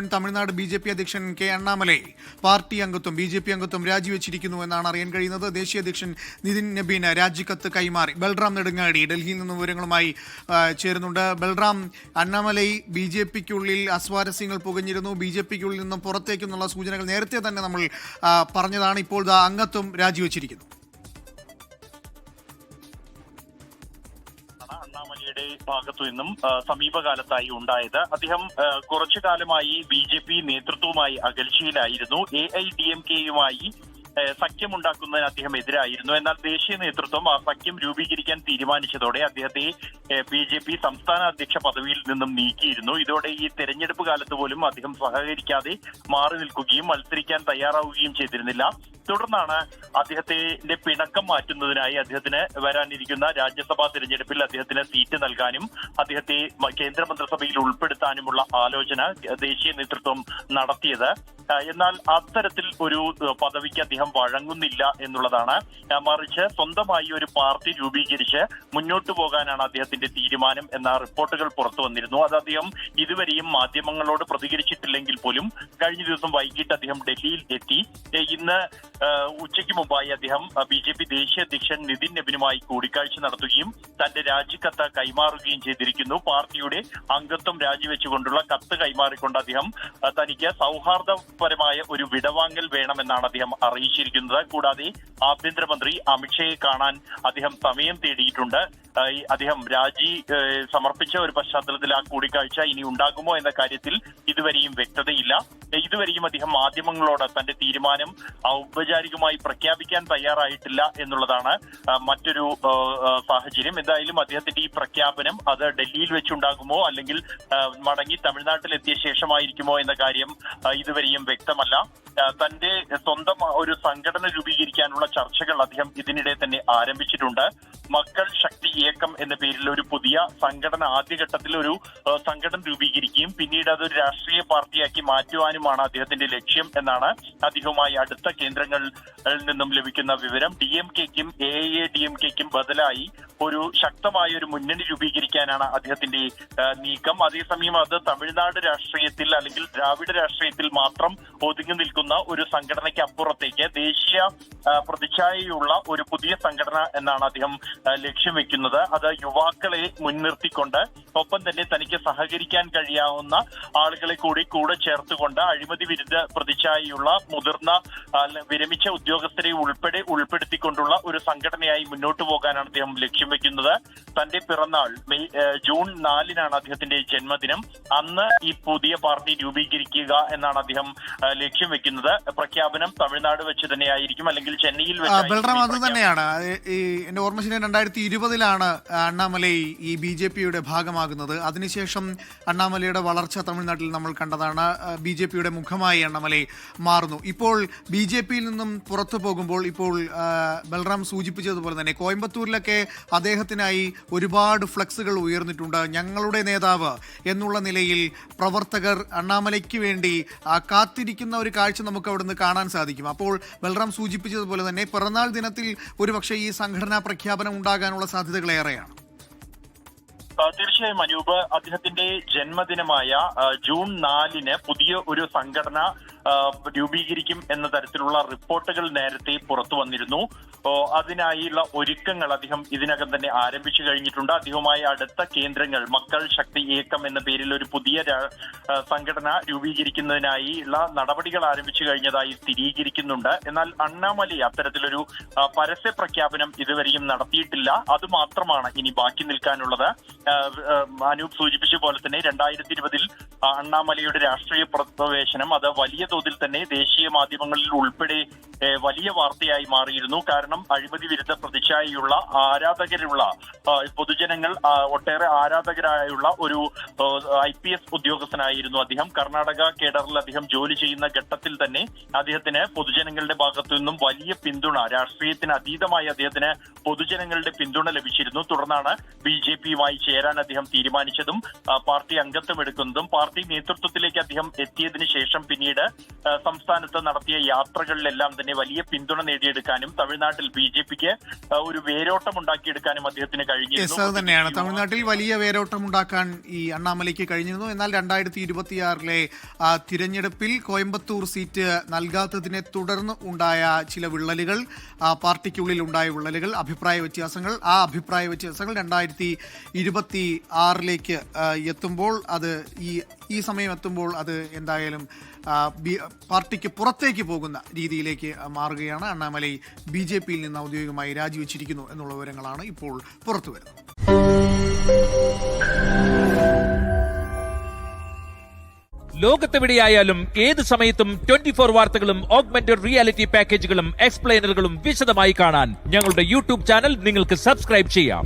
മുൻ തമിഴ്നാട് BJP അധ്യക്ഷൻ K Annamalai party അംഗത്വം BJP അംഗത്വം രാജിവെച്ചിരിക്കുന്നു എന്നാണ് അറിയാൻ കഴിയുന്നത്. ദേശീയ അധ്യക്ഷൻ നിതിൻ നബീന് രാജിക്കത്ത് കൈമാറി. ബൽറാം നെടുങ്ങാടി ഡൽഹിയിൽ നിന്ന് വിവരങ്ങളുമായി ചേരുന്നുണ്ട്. ബൽറാം, അണ്ണാമലൈ BJPക്കുള്ളിൽ അസ്വാരസ്യങ്ങൾ പുകഞ്ഞിരുന്നു, BJPക്കുള്ളിൽ നിന്നും പുറത്തേക്കെന്നുള്ള സൂചനകൾ നേരത്തെ തന്നെ നമ്മൾ പറഞ്ഞതാണ്. ഇപ്പോൾ അംഗത്വം രാജിവെച്ചിരിക്കുന്നു. അണ്ണാമലയുടെ ഭാഗത്തു നിന്നും സമീപകാലത്തായി ഉണ്ടായത്. അദ്ദേഹം കുറച്ചു കാലമായി BJP നേതൃത്വവുമായി അകൽച്ചയിലായിരുന്നു. AIDMKയുമായി സഖ്യമുണ്ടാക്കുന്നതിന് അദ്ദേഹം എതിരായിരുന്നു. എന്നാൽ ദേശീയ നേതൃത്വം ആ സഖ്യം രൂപീകരിക്കാൻ തീരുമാനിച്ചതോടെ അദ്ദേഹത്തെ BJP സംസ്ഥാന അധ്യക്ഷ പദവിയിൽ നിന്നും നീക്കിയിരുന്നു. ഇതോടെ ഈ തെരഞ്ഞെടുപ്പ് കാലത്ത് പോലും അദ്ദേഹം സഹകരിക്കാതെ മാറി നിൽക്കുകയും മത്സരിക്കാൻ തയ്യാറാവുകയും ചെയ്തിരുന്നില്ല. തുടർന്നാണ് അദ്ദേഹത്തിന്റെ പിണക്കം മാറ്റുന്നതിനായി അദ്ദേഹത്തിന് വരാനിരിക്കുന്ന രാജ്യസഭാ തിരഞ്ഞെടുപ്പിൽ അദ്ദേഹത്തിന് സീറ്റ് നൽകാനും അദ്ദേഹത്തെ കേന്ദ്രമന്ത്രിസഭയിൽ ഉൾപ്പെടുത്താനുമുള്ള ആലോചന ദേശീയ നേതൃത്വം നടത്തിയത്. എന്നാൽ അത്തരത്തിൽ ഒരു പദവിക്ക് അദ്ദേഹം വഴങ്ങുന്നില്ല എന്നുള്ളതാണ്. മറിച്ച് സ്വന്തമായി ഒരു പാർട്ടി രൂപീകരിച്ച് മുന്നോട്ടു പോകാനാണ് അദ്ദേഹത്തിന്റെ തീരുമാനം എന്ന റിപ്പോർട്ടുകൾ പുറത്തു വന്നിരുന്നു. അത് അദ്ദേഹം ഇതുവരെയും മാധ്യമങ്ങളോട് പ്രതികരിച്ചിട്ടില്ലെങ്കിൽ പോലും കഴിഞ്ഞ ദിവസം വൈകിട്ട് അദ്ദേഹം ഡൽഹിയിൽ എത്തി. ഇന്ന് ഉച്ചയ്ക്ക് മുമ്പായി അദ്ദേഹം BJP ദേശീയ അധ്യക്ഷൻ നിതിൻ നബീനുമായി കൂടിക്കാഴ്ച നടത്തുകയും തന്റെ രാജിക്കത്ത് കൈമാറുകയും ചെയ്തിരിക്കുന്നു. പാർട്ടിയുടെ അംഗത്വം രാജിവെച്ചുകൊണ്ടുള്ള കത്ത് കൈമാറിക്കൊണ്ട് അദ്ദേഹം തനിക്ക് സൗഹാർദ്ദപരമായ ഒരു വിടവാങ്ങൽ വേണമെന്നാണ് അദ്ദേഹം അറിയിച്ചിരിക്കുന്നത്. കൂടാതെ ആഭ്യന്തരമന്ത്രി അമിത്ഷയെ കാണാൻ അദ്ദേഹം സമയം തേടിയിട്ടുണ്ട്. അദ്ദേഹം രാജി സമർപ്പിച്ച ഒരു പശ്ചാത്തലത്തിൽ ആ കൂടിക്കാഴ്ച ഇനി ഉണ്ടാകുമോ എന്ന കാര്യത്തിൽ ഇതുവരെയും വ്യക്തതയില്ല. ഇതുവരെയും അദ്ദേഹം മാധ്യമങ്ങളോട് തന്റെ തീരുമാനം ഔപചാരികമായി പ്രഖ്യാപിക്കാൻ തയ്യാറായിട്ടില്ല എന്നുള്ളതാണ് മറ്റൊരു സാഹചര്യം. എന്തായാലും അദ്ദേഹത്തിന്റെ ഈ പ്രഖ്യാപനം അത് ഡൽഹിയിൽ വെച്ചുണ്ടാകുമോ അല്ലെങ്കിൽ മടങ്ങി തമിഴ്നാട്ടിലെത്തിയ ശേഷമായിരിക്കുമോ എന്ന കാര്യം ഇതുവരെയും വ്യക്തമല്ല. തന്റെ സ്വന്തം ഒരു സംഘടന രൂപീകരിക്കാനുള്ള ചർച്ചകൾ അദ്ദേഹം ഇതിനിടെ തന്നെ ആരംഭിച്ചിട്ടുണ്ട്. മക്കൾ ശക്തി ഇയക്കം എന്ന പേരിൽ ഒരു പുതിയ സംഘടന ആദ്യഘട്ടത്തിൽ ഒരു സംഘടന രൂപീകരിക്കുകയും പിന്നീട് അതൊരു രാഷ്ട്രീയ പാർട്ടിയാക്കി മാറ്റുവാനുമാണ് അദ്ദേഹത്തിന്റെ ലക്ഷ്യം എന്നാണ് അദ്ദേഹവുമായി അടുത്ത കേന്ദ്രങ്ങളിൽ നിന്നും ലഭിക്കുന്ന വിവരം. DMKക്കും AIADMKക്കും ബദലായി ഒരു ശക്തമായ ഒരു മുന്നണി രൂപീകരിക്കാനാണ് അദ്ദേഹത്തിന്റെ നീക്കം. അതേസമയം അത് തമിഴ്നാട് രാഷ്ട്രീയത്തിൽ അല്ലെങ്കിൽ ദ്രാവിഡ രാഷ്ട്രീയത്തിൽ മാത്രം ഒതുങ്ങി നിൽക്കുന്ന ഒരു സംഘടനയ്ക്ക് അപ്പുറത്തേക്ക് ദേശീയ പ്രതിച്ഛായയുള്ള ഒരു പുതിയ സംഘടന എന്നാണ് അദ്ദേഹം ലക്ഷ്യം വെക്കുന്നത്. അത് യുവാക്കളെ മുൻനിർത്തിക്കൊണ്ട് ഒപ്പം തന്നെ തനിക്ക് സഹകരിക്കാൻ കഴിയാവുന്ന ആളുകളെ കൂടെ ചേർത്തുകൊണ്ട് അഴിമതി വിരുദ്ധ പ്രതിച്ഛായയുള്ള മുതിർന്ന വിരമിച്ച ഉദ്യോഗസ്ഥരെ ഉൾപ്പെടുത്തിക്കൊണ്ടുള്ള ഒരു സംഘടനയായി മുന്നോട്ട് പോകാനാണ് അദ്ദേഹം ലക്ഷ്യം വെക്കുന്നത്. തന്റെ പിറന്നാൾ ജൂൺ 4-നാണ് അദ്ദേഹത്തിന്റെ ജന്മദിനം. അന്ന് ഈ പുതിയ പാർട്ടി രൂപീകരിക്കുക എന്നാണ് അദ്ദേഹം ലക്ഷ്യം വെക്കുന്നത്. പ്രഖ്യാപനം തമിഴ്നാട് വെച്ച് തന്നെയായിരിക്കും അല്ലെങ്കിൽ ചെന്നൈയിൽ ബൽറാം അത് തന്നെയാണ്. എന്റെ ഓർമ്മ ശരി 2020-ലാണ് അണ്ണാമലൈ ഈ BJPയുടെ ഭാഗമാകുന്നത്. അതിനുശേഷം അണ്ണാമലയുടെ വളർച്ച തമിഴ്നാട്ടിൽ നമ്മൾ കണ്ടതാണ്. BJPയുടെ മുഖമായി അണ്ണാമലൈ മാറുന്നു. ഇപ്പോൾ BJPയിൽ നിന്നും പുറത്തു പോകുമ്പോൾ ഇപ്പോൾ ബൽറാം സൂചിപ്പിച്ചതുപോലെ തന്നെ കോയമ്പത്തൂരിലൊക്കെ അദ്ദേഹത്തിനായി ഒരുപാട് ഫ്ലക്സുകൾ ഉയർന്നിട്ടുണ്ട്. ഞങ്ങളുടെ നേതാവ് എന്നുള്ള നിലയിൽ പ്രവർത്തകർ അണ്ണാമലയ്ക്ക് വേണ്ടി കാത്തിരിക്കുന്ന ഒരു കാഴ്ച നമുക്ക് അവിടുന്ന് കാണാൻ സാധിക്കും. അപ്പോൾ ബൽറാം സൂചിപ്പിച്ചതുപോലെ തന്നെ പിറന്നാൾ ദിനത്തിൽ ഒരുപക്ഷെ ഈ സംഘടനാ പ്രഖ്യാപനം ഉണ്ടാകാനുള്ള സാധ്യതകൾ ഏറെയാണ്. തീർച്ചയായും അനൂപ്, അദ്ദേഹത്തിന്റെ ജന്മദിനമായ ജൂൺ 4-ന് പുതിയ ഒരു സംഘടന രൂപീകരിക്കും എന്ന തരത്തിലുള്ള റിപ്പോർട്ടുകൾ നേരത്തെ പുറത്തു വന്നിരുന്നു. അതിനായുള്ള ഒരുക്കങ്ങൾ അദ്ദേഹം ഇതിനകം തന്നെ ആരംഭിച്ചു കഴിഞ്ഞിട്ടുണ്ട്. അദ്ദേഹവുമായി അടുത്ത കേന്ദ്രങ്ങൾ മക്കൾ ശക്തി ഇയക്കം എന്ന പേരിൽ ഒരു പുതിയ സംഘടന രൂപീകരിക്കുന്നതിനായുള്ള നടപടികൾ ആരംഭിച്ചു കഴിഞ്ഞതായി സ്ഥിരീകരിക്കുന്നുണ്ട്. എന്നാൽ അണ്ണാമലൈ അത്തരത്തിലൊരു പരസ്യ പ്രഖ്യാപനം ഇതുവരെയും നടത്തിയിട്ടില്ല. അതുമാത്രമാണ് ഇനി ബാക്കി നിൽക്കാനുള്ളത്. അനൂപ് സൂചിപ്പിച്ച പോലെ തന്നെ 2020-ൽ അണ്ണാമലയുടെ രാഷ്ട്രീയ പ്രവേശനം അത് വലിയ തോതിൽ തന്നെ ദേശീയ മാധ്യമങ്ങളിൽ ഉൾപ്പെടെ വലിയ വാർത്തയായി മാറിയിരുന്നു. കാരണം അഴിമതി വിരുദ്ധ പ്രതിച്ഛായയുള്ള ആരാധകരുള്ള പൊതുജനങ്ങൾ ഒട്ടേറെ ആരാധകരായുള്ള ഒരു IPS ഉദ്യോഗസ്ഥനായിരുന്നു അദ്ദേഹം. കർണാടക കേഡറിൽ അദ്ദേഹം ജോലി ചെയ്യുന്ന ഘട്ടത്തിൽ തന്നെ അദ്ദേഹത്തിന് പൊതുജനങ്ങളുടെ ഭാഗത്തു നിന്നും വലിയ പിന്തുണ, രാഷ്ട്രീയത്തിന് അതീതമായി അദ്ദേഹത്തിന് പൊതുജനങ്ങളുടെ പിന്തുണ ലഭിച്ചിരുന്നു. തുടർന്നാണ് BJPയുമായി ചേരാൻ അദ്ദേഹം തീരുമാനിച്ചതും പാർട്ടി അംഗത്വം എടുക്കുന്നതും. പാർട്ടി നേതൃത്വത്തിലേക്ക് അദ്ദേഹം എത്തിയതിനു ശേഷം പിന്നീട് സംസ്ഥാനത്ത് നടത്തിയ യാത്രകളിലെല്ലാം തന്നെ തന്നെ വലിയ പിന്തുണ നേടിയെടുക്കാനും തമിഴ്നാട്ടിൽ BJPക്ക് ഒരു വേരോട്ടം ഉണ്ടാക്കിയെടുക്കാനും അദ്ദേഹത്തിന് കഴിഞ്ഞിരുന്നു. അത് തന്നെയാണ്, തമിഴ്നാട്ടിൽ വലിയ വേരോട്ടം ഉണ്ടാക്കാൻ ഈ അണ്ണാമലയ്ക്ക് കഴിഞ്ഞിരുന്നു. എന്നാൽ 2026 തിരഞ്ഞെടുപ്പിൽ കോയമ്പത്തൂർ സീറ്റ് നൽകാത്തതിനെ തുടർന്ന് ഉണ്ടായ ചില വിള്ളലുകൾ, പാർട്ടിക്കുള്ളിൽ ഉണ്ടായ വിള്ളലുകൾ, അഭിപ്രായ വ്യത്യാസങ്ങൾ, ആ അഭിപ്രായ വ്യത്യാസങ്ങൾ 2026 എത്തുമ്പോൾ അത് ഈ സമയം എത്തുമ്പോൾ അത് എന്തായാലും പാർട്ടിക്ക് പുറത്തേക്ക് പോകുന്ന രീതിയിലേക്ക് മാറുകയാണ്. അണ്ണാമലൈ BJPയിൽ നിന്ന് ഔദ്യോഗികമായി രാജിവെച്ചിരിക്കുന്നു എന്നുള്ള വിവരങ്ങളാണ് ഇപ്പോൾ പുറത്തു വരുന്നത്. ലോകത്തെവിടെയായാലും ഏത് സമയത്തും 24 വാർത്തകളും ഓഗ്മെന്റഡ് റിയാലിറ്റി പാക്കേജുകളും എക്സ്പ്ലെയിനറുകളും വിശദമായി കാണാൻ ഞങ്ങളുടെ YouTube ചാനൽ നിങ്ങൾക്ക് സബ്സ്ക്രൈബ് ചെയ്യാം.